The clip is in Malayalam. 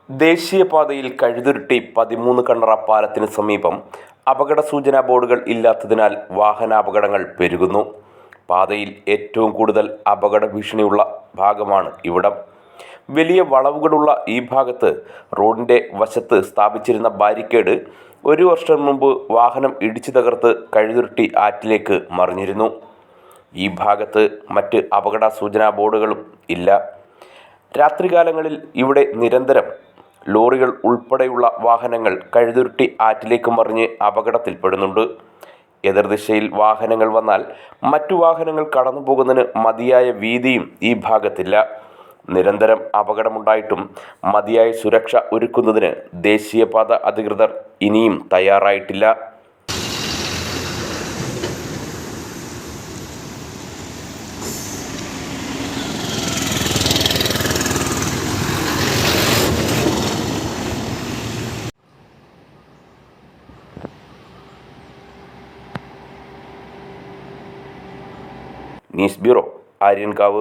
ദേശീയപാതയിൽ കഴുതുരുട്ടി 13 കണ്ണറ പാലത്തിന് സമീപം അപകട സൂചനാ ബോർഡുകൾ ഇല്ലാത്തതിനാൽ വാഹനാപകടങ്ങൾ പെരുകുന്നു. പാതയിൽ ഏറ്റവും കൂടുതൽ അപകട ഭീഷണിയുള്ള ഭാഗമാണ് ഇവിടം. വലിയ വളവുകളുള്ള ഈ ഭാഗത്ത് റോഡിൻ്റെ വശത്ത് സ്ഥാപിച്ചിരുന്ന ബാരിക്കേഡ് 1 വർഷം മുമ്പ് വാഹനം ഇടിച്ചു തകർത്ത് കഴുതുരുട്ടി ആറ്റിലേക്ക് മറിഞ്ഞിരുന്നു. ഈ ഭാഗത്ത് മറ്റ് അപകട സൂചനാ ബോർഡുകളും ഇല്ല. രാത്രികാലങ്ങളിൽ ഇവിടെ നിരന്തരം ലോറികൾ ഉൾപ്പെടെയുള്ള വാഹനങ്ങൾ കഴുതുരുട്ടി ആറ്റിലേക്ക് മറിഞ്ഞ് അപകടത്തിൽപ്പെടുന്നുണ്ട്. എതിർദിശയിൽ വാഹനങ്ങൾ വന്നാൽ മറ്റു വാഹനങ്ങൾ കടന്നു പോകുന്നതിന് മതിയായ വീതിയും ഈ ഭാഗത്തില്ല. നിരന്തരം അപകടമുണ്ടായിട്ടും മതിയായ സുരക്ഷ ഒരുക്കുന്നതിന് ദേശീയപാത അധികൃതർ ഇനിയും തയ്യാറായിട്ടില്ല. News bureau, Aryankavu.